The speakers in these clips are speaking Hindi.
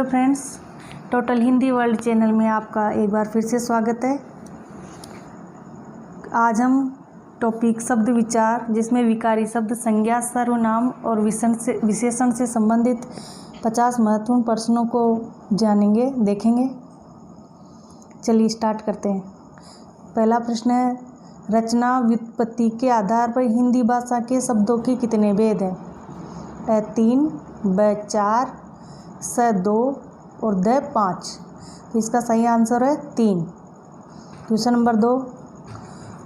Hello friends, total Hindi world channel में आपका एक बार फिर से स्वागत है। आज हम टॉपिक शब्द विचार, जिसमें विकारी शब्द, संज्ञा, सर्वनाम और विशेषण से संबंधित 50 महत्वपूर्ण प्रश्नों को जानेंगे, देखेंगे। चलिए स्टार्ट करते हैं। पहला प्रश्न है, रचना व्युत्पत्ति के आधार पर हिंदी भाषा के शब्दों के कितने भेद हैं? 3, ब 4, स 2 और द 5। तो इसका सही आंसर है 3। क्वेश्चन नंबर 2,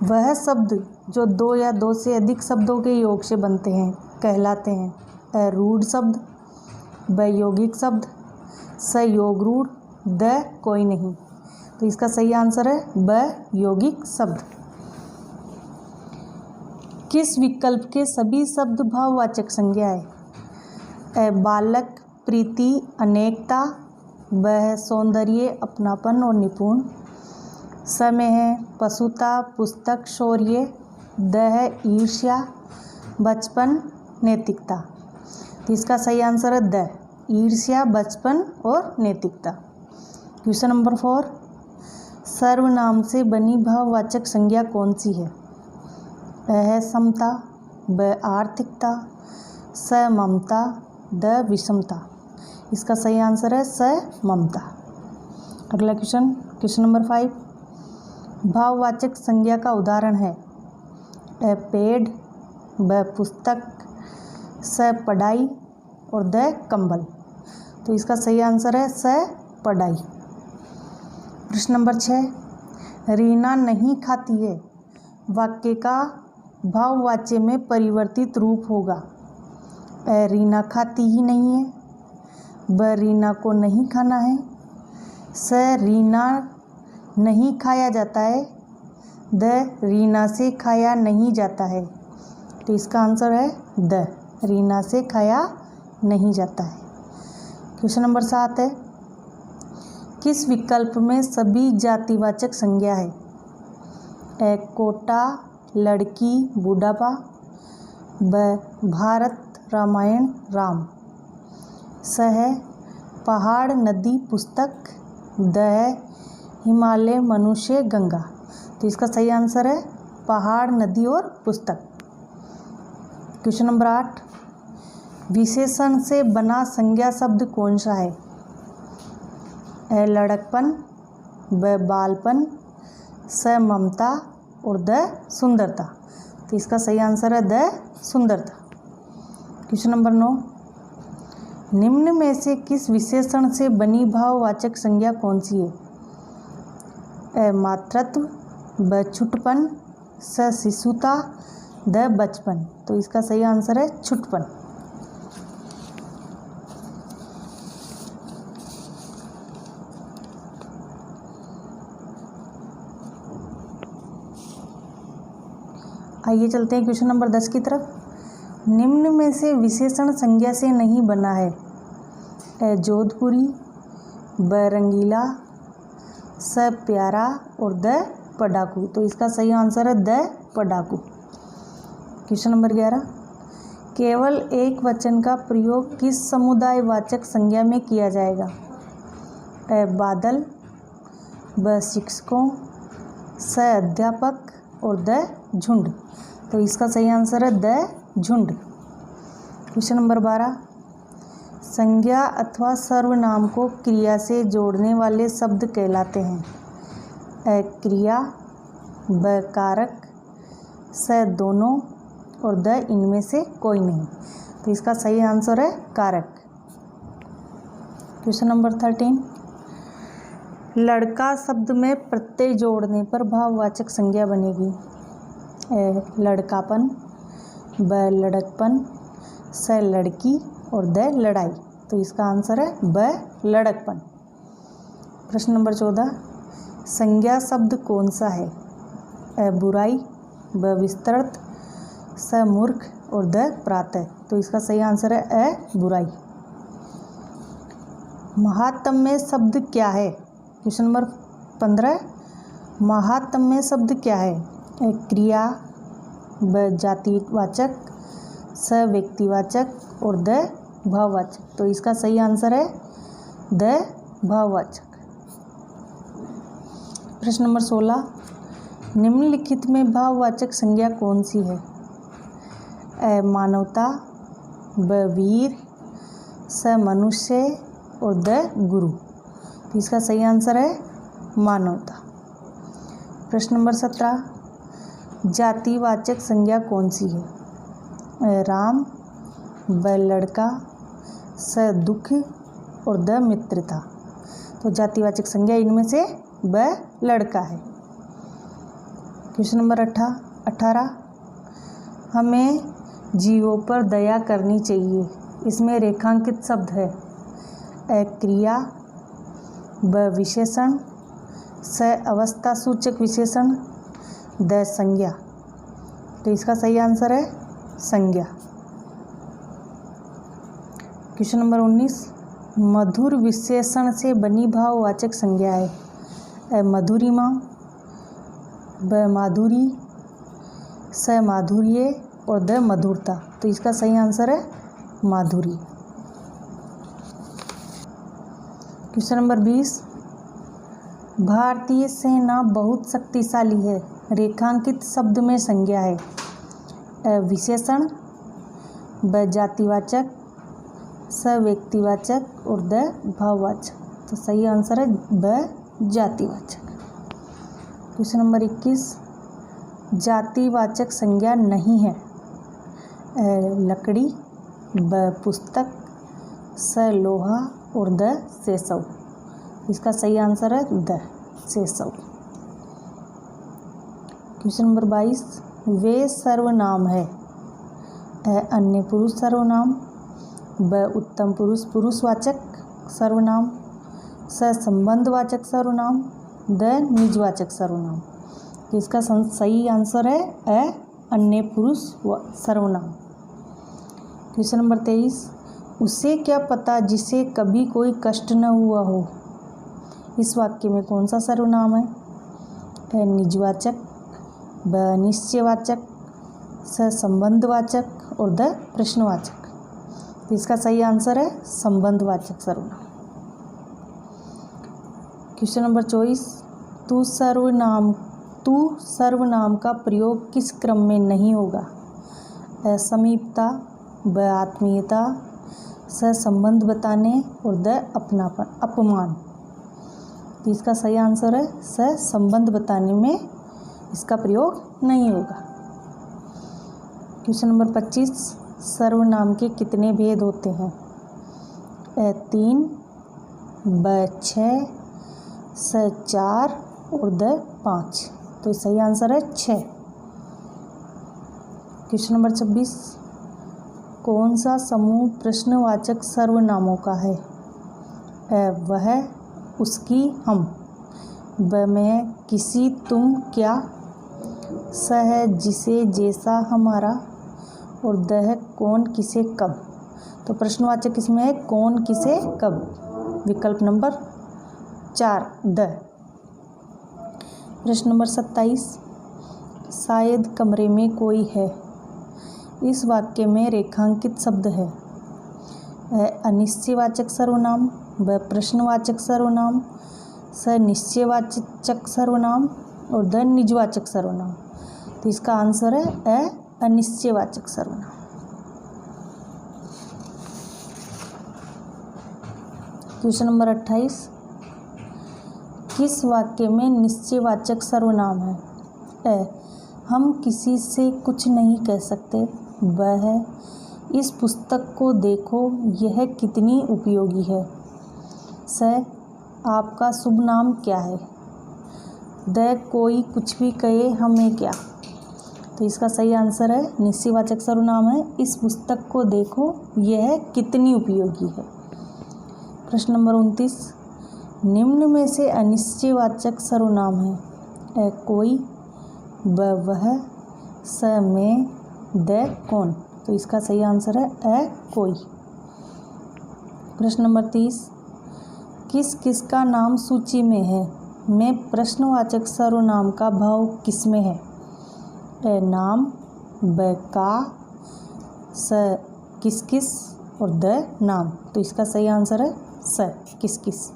वह शब्द जो 2 या 2 से अधिक शब्दों के योग से बनते हैं कहलाते हैं? रूढ़ शब्द, ब यौगिक शब्द, स योग रूढ़, द कोई नहीं। तो इसका सही आंसर है ब यौगिक शब्द। किस विकल्प के सभी शब्द भाववाचक संज्ञा है? बालक, प्रीति, अनेकता, ब है सौंदर्य, अपनापन और निपुण, स में है पशुता, पुस्तक, शौर्य, द है ईर्ष्या, बचपन, नैतिकता। तो इसका सही आंसर है द ईर्ष्या, बचपन और नैतिकता। क्वेश्चन नंबर 4, सर्वनाम से बनी भाववाचक संज्ञा कौन सी है? है समता, ब आर्थिकता, स ममता, द विषमता। इसका सही आंसर है स ममता। अगला क्वेश्चन नंबर 5, भाववाचक संज्ञा का उदाहरण है? पेड़, ब पुस्तक, स पढ़ाई और द कंबल। तो इसका सही आंसर है स पढ़ाई। प्रश्न नंबर 6, रीना नहीं खाती है वाक्य का भाववाच्य में परिवर्तित रूप होगा? रीना खाती ही नहीं है, ब रीना को नहीं खाना है, स रीना नहीं खाया जाता है, द रीना से खाया नहीं जाता है। तो इसका आंसर है द रीना से खाया नहीं जाता है। क्वेश्चन नंबर 7 है, किस विकल्प में सभी जातिवाचक संज्ञा है? कोटा, लड़की, बुढ़ापा, ब भारत, रामायण, राम, स है पहाड़, नदी, पुस्तक, द है हिमालय, मनुष्य, गंगा। तो इसका सही आंसर है पहाड़, नदी और पुस्तक। क्वेश्चन नंबर 8, विशेषण से बना संज्ञा शब्द कौन सा है? लड़कपन, ब बालपन, स ममता और द सुंदरता। तो इसका सही आंसर है द सुंदरता। क्वेश्चन नंबर 9, निम्न में से किस विशेषण से बनी भाववाचक संज्ञा कौन सी है? मातृत्व, ब छुटपन, स शिशुता, द बचपन। तो इसका सही आंसर है छुटपन। आइए चलते हैं क्वेश्चन नंबर 10 की तरफ। निम्न में से विशेषण संज्ञा से नहीं बना है? जोधपुरी, ब रंगीला, स प्यारा और द पढ़ाकू। तो इसका सही आंसर है द पढ़ाकू। क्वेश्चन नंबर 11, केवल एक वचन का प्रयोग किस समुदायवाचक संज्ञा में किया जाएगा? बादल, ब शिक्षकों, स अध्यापक और द झुंड। तो इसका सही आंसर है द झुंड। क्वेश्चन नंबर 12, संज्ञा अथवा सर्वनाम को क्रिया से जोड़ने वाले शब्द कहलाते हैं? क्रिया, ब कारक, स दोनों और द इनमें से कोई नहीं। तो इसका सही आंसर है कारक। क्वेश्चन नंबर 13, लड़का शब्द में प्रत्यय जोड़ने पर भाववाचक संज्ञा बनेगी? लड़कापन, ब लड़कपन, स लड़की और द लड़ाई। तो इसका आंसर है ब लड़कपन। प्रश्न नंबर 14, संज्ञा शब्द कौन सा है? बुराई, ब विस्तृत, स मूर्ख और द प्रातः। तो इसका सही आंसर है बुराई। महात्म्य शब्द क्या है? क्वेश्चन नंबर 15, महात्म्य शब्द क्या है? क्रिया, ब जातिवाचक, स व्यक्तिवाचक और द भाववाचक। तो इसका सही आंसर है द भाववाचक। प्रश्न नंबर 16, निम्नलिखित में भाववाचक संज्ञा कौन सी है? अ मानवता, ब वीर, स मनुष्य और द गुरु। तो इसका सही आंसर है मानवता। प्रश्न नंबर 17, जातिवाचक संज्ञा कौन सी है? राम, ब लड़का, स दुख और द मित्रता। तो जातिवाचक संज्ञा इनमें से ब लड़का है। क्वेश्चन नंबर 18, हमें जीवों पर दया करनी चाहिए। इसमें रेखांकित शब्द है अ क्रिया, ब विशेषण, स अवस्था सूचक विशेषण, द संज्ञा। तो इसका सही आंसर है संज्ञा। क्वेश्चन नंबर 19, मधुर विशेषण से बनी भाववाचक संज्ञा है। अ मधुरिमा, ब माधुरी, स माधुर्य और द मधुरता। तो इसका सही आंसर है माधुरी। क्वेश्चन नंबर 20, भारतीय सेना बहुत शक्तिशाली है। रेखांकित शब्द में संज्ञा है। अ विशेषण, ब जातिवाचक, स व्यक्तिवाचक और द भाववाचक। तो सही आंसर है ब जातिवाचक। क्वेश्चन नंबर 21, जातिवाचक संज्ञा नहीं है। लकड़ी, ब पुस्तक, स लोहा और द सेसव। इसका सही आंसर है द सेसव। क्वेश्चन नंबर 22, वे सर्वनाम है। अन्य पुरुष सर्वनाम, ब उत्तम पुरुष पुरुषवाचक सर्वनाम, स संबंधवाचक सर्वनाम, द निजवाचक सर्वनाम। तो इसका सही आंसर है अन्य पुरुष सर्वनाम। क्वेश्चन नंबर 23, उसे क्या पता जिसे कभी कोई कष्ट न हुआ हो। इस वाक्य में कौन सा सर्वनाम है? निजवाचक, ब निश्चयवाचक, स संबंधवाचक और द प्रश्नवाचक। तो इसका सही आंसर है संबंधवाचक सर्वनाम। क्वेश्चन नंबर 24, तू सर्वनाम का प्रयोग किस क्रम में नहीं होगा? समीपता, ब आत्मीयता, स संबंध बताने और द अपनापन अपमान। तो इसका सही आंसर है स संबंध बताने में इसका प्रयोग नहीं होगा। क्वेश्चन नंबर 25, सर्वनाम के कितने भेद होते हैं? 3, ब 6, स 4 और द 5। तो सही आंसर है 6। क्वेश्चन नंबर 26, कौन सा समूह प्रश्नवाचक सर्वनामों का है? वह, उसकी, हम, ब मैं, किसी, तुम, क्या, स है, जिसे, जैसा, हमारा और द है, कौन, किसे, कब। तो प्रश्नवाचक इसमें है कौन, किसे, कब। विकल्प नंबर 4 द। प्रश्न नंबर 27, शायद कमरे में कोई है। इस वाक्य में रेखांकित शब्द है अनिश्चयवाचक सर्वनाम, ब प्रश्नवाचक सर्वनाम, स निश्चयवाचक सर्वनाम और द निजवाचक सर्वनाम। तो इसका आंसर है अनिश्चयवाचक सर्वनाम। क्वेश्चन नंबर 28, किस वाक्य में निश्चयवाचक सर्वनाम है? हम किसी से कुछ नहीं कह सकते। ब है, इस पुस्तक को देखो, यह कितनी उपयोगी है। स, आपका शुभ नाम क्या है। द, कोई कुछ भी कहे, हमें क्या। तो इसका सही आंसर है निश्चयवाचक सर्वनाम है इस पुस्तक को देखो, यह कितनी उपयोगी है। प्रश्न नंबर 29, निम्न में से अनिश्चयवाचक सर्वनाम है कोई, ब वह, स में, द कौन। तो इसका सही आंसर है कोई। प्रश्न नंबर 30, किस किस का नाम सूची में है? में प्रश्नवाचक सर्वनाम का भाव किस में है? नाम, ब का, स किस किस और द नाम। तो इसका सही आंसर है स किस किस।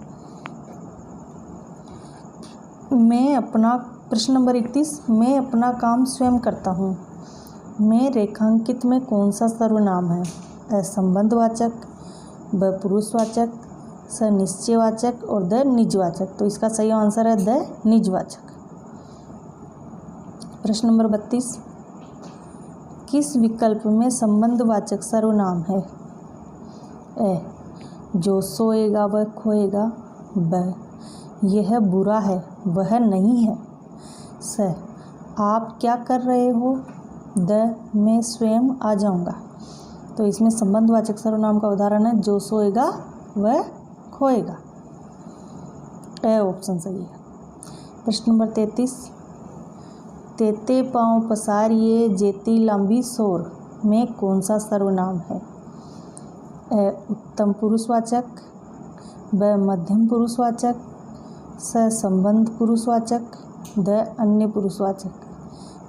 मैं अपना प्रश्न नंबर 31, मैं अपना काम स्वयं करता हूँ। मैं रेखांकित में कौन सा सर्वनाम है? अ संबंधवाचक, ब पुरुषवाचक, स निश्चयवाचक और द निजवाचक। तो इसका सही आंसर है द निजवाचक। प्रश्न नंबर 32, किस विकल्प में संबंधवाचक सर्वनाम है? अ जो सोएगा वह खोएगा, ब यह बुरा है वह नहीं है, स आप क्या कर रहे हो, द मैं स्वयं आ जाऊंगा। तो इसमें संबंधवाचक सर्वनाम का उदाहरण है जो सोएगा वह खोएगा। ए ऑप्शन सही है। प्रश्न नंबर 33, तेते पाँव पसारिए जेती लंबी सोर में कौन सा सर्वनाम है? ए उत्तम पुरुषवाचक, ब मध्यम पुरुषवाचक, स संबंध पुरुषवाचक, द अन्य पुरुषवाचक।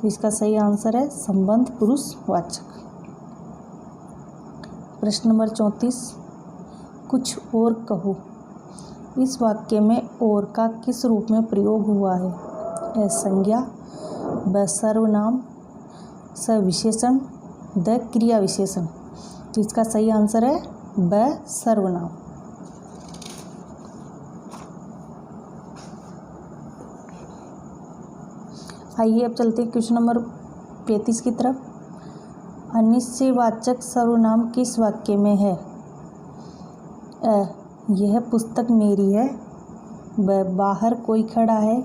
तो इसका सही आंसर है संबंध पुरुषवाचक। प्रश्न नंबर 34, कुछ और कहो। इस वाक्य में और का किस रूप में प्रयोग हुआ है? ए संज्ञा, ब सर्वनाम, स विशेषण, द क्रिया विशेषण। तो इसका सही आंसर है ब सर्वनाम। आइए अब चलते हैं क्वेश्चन नंबर 35 की तरफ। अनिश्चयवाचक सर्वनाम किस वाक्य में है? यह पुस्तक मेरी है, ब बाहर कोई खड़ा है,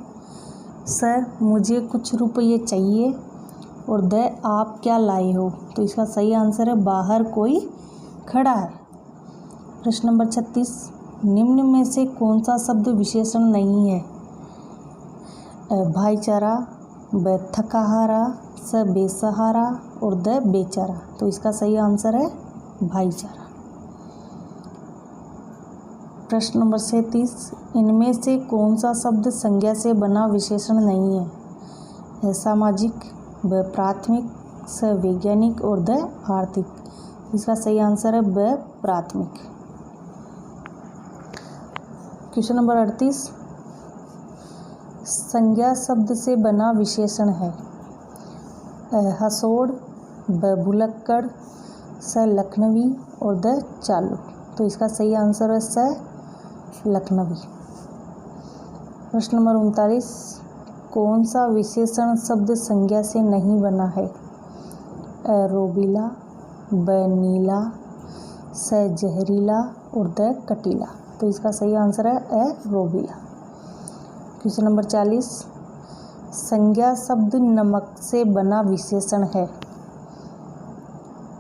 स मुझे कुछ रुपये चाहिए और द आप क्या लाए हो। तो इसका सही आंसर है बाहर कोई खड़ा है। प्रश्न नंबर 36, निम्न में से कौन सा शब्द विशेषण नहीं है? भाईचारा, ब थकाहारा, स बेसहारा और द बेचारा। तो इसका सही आंसर है भाईचारा। प्रश्न नंबर 37, इनमें से कौन सा शब्द संज्ञा से बना विशेषण नहीं है? सामाजिक, ब प्राथमिक, स वैज्ञानिक और द आर्थिक। इसका सही आंसर है ब प्राथमिक। क्वेश्चन नंबर 38, संज्ञा शब्द से बना विशेषण है? हसोड़, ब भुलक्कड़, स लखनवी और द चालू। तो इसका सही आंसर है स लखनवी। प्रश्न नंबर 39, कौन सा विशेषण शब्द संज्ञा से नहीं बना है? रोबीला, ब नीला, स जहरीला और द कटीला। तो इसका सही आंसर है रोबीला। क्वेश्चन नंबर 40, संज्ञा शब्द नमक से बना विशेषण है?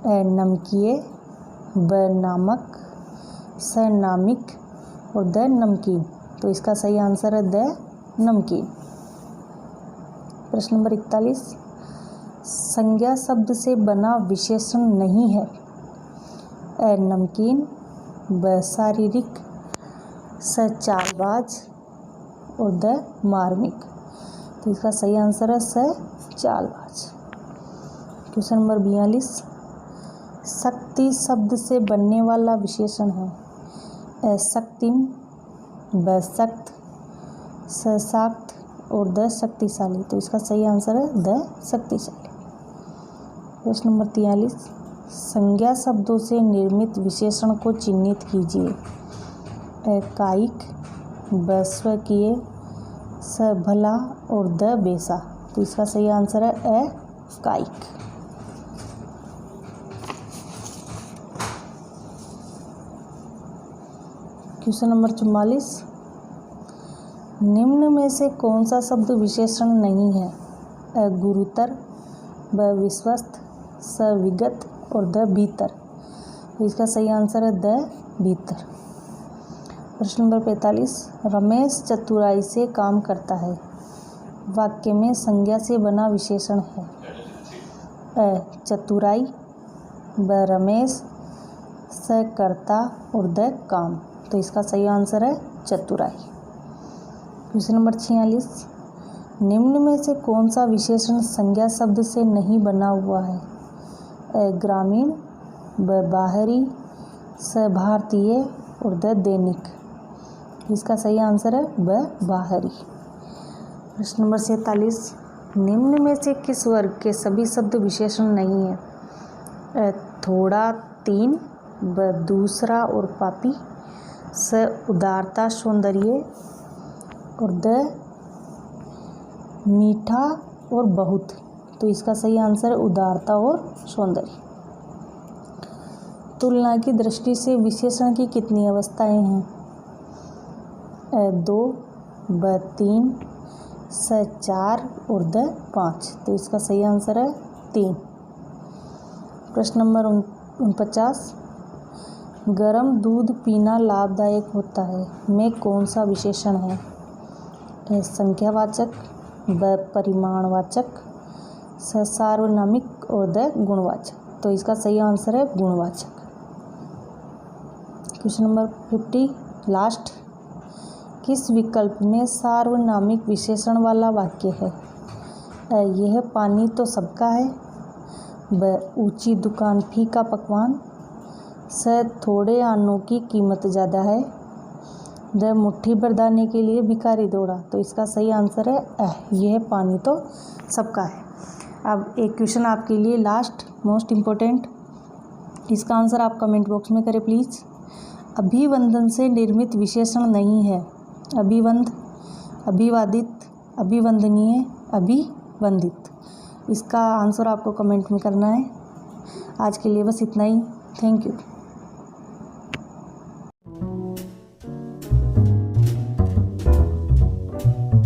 नमकीय, ब नामक, स नामिक और द नमकीन। तो इसका सही आंसर है द नमकीन। प्रश्न नंबर 41, संज्ञा शब्द से बना विशेषण नहीं है? नमकीन, ब शारीरिक, स चालबाज और द मार्मिक। तो इसका सही आंसर है स चालबाज। क्वेश्चन नंबर 42, शक्ति शब्द से बनने वाला विशेषण है? शक्तिम, ब सख्त, स शाक्त और द शक्तिशाली। तो इसका सही आंसर है द शक्तिशाली। प्रश्न नंबर 43, संज्ञा शब्दों से निर्मित विशेषण को चिन्हित कीजिए। कायिक, ब स्वकीय, स भला और द बेसा। तो इसका सही आंसर है कायिक। क्वेश्चन नंबर 44, निम्न में से कौन सा शब्द विशेषण नहीं है? गुरुतर, ब विश्वस्त, स विगत और द भीतर। तो इसका सही आंसर है द भीतर। प्रश्न नंबर 45, रमेश चतुराई से काम करता है। वाक्य में संज्ञा से बना विशेषण है? चतुराई, ब रमेश, स कर्ता और द काम। तो इसका सही आंसर है चतुराई। क्वेश्चन नंबर 46, निम्न में से कौन सा विशेषण संज्ञा शब्द से नहीं बना हुआ है? ग्रामीण, ब बाहरी, स भारतीय और द दैनिक। इसका सही आंसर है ब बाहरी। प्रश्न नंबर 47, निम्न में से किस वर्ग के सभी शब्द विशेषण नहीं है? थोड़ा, 3, ब दूसरा और पापी, स उदारता सौंदर्य, और द मीठा और बहुत। तो इसका सही आंसर है उदारता और सौंदर्य। तुलना की दृष्टि से विशेषण की कितनी अवस्थाएं हैं? 2, ब 3, स 4 और द 5। तो इसका सही आंसर है 3। प्रश्न नंबर 49, गर्म दूध पीना लाभदायक होता है में कौन सा विशेषण है? संख्यावाचक, ब परिमाणवाचक, स सार्वनामिक और द गुणवाचक। तो इसका सही आंसर है गुणवाचक। क्वेश्चन नंबर 50 लास्ट, किस विकल्प में सार्वनामिक विशेषण वाला वाक्य है? यह पानी तो सबका है, ब ऊंची दुकान फीका पकवान, स थोड़े अन्नों की कीमत ज़्यादा है, द मुट्ठी भर दाने के लिए भिखारी दौड़ा। तो इसका सही आंसर है यह पानी तो सबका है। अब एक क्वेश्चन आपके लिए लास्ट मोस्ट इम्पोर्टेंट, इसका आंसर आप कमेंट बॉक्स में करें प्लीज़। अभिवंदन से निर्मित विशेषण नहीं है? अभिवंद, अभिवादित, अभिवंदनीय, अभिवंदित। इसका आंसर आपको कमेंट में करना है। आज के लिए बस इतना ही। Thank you.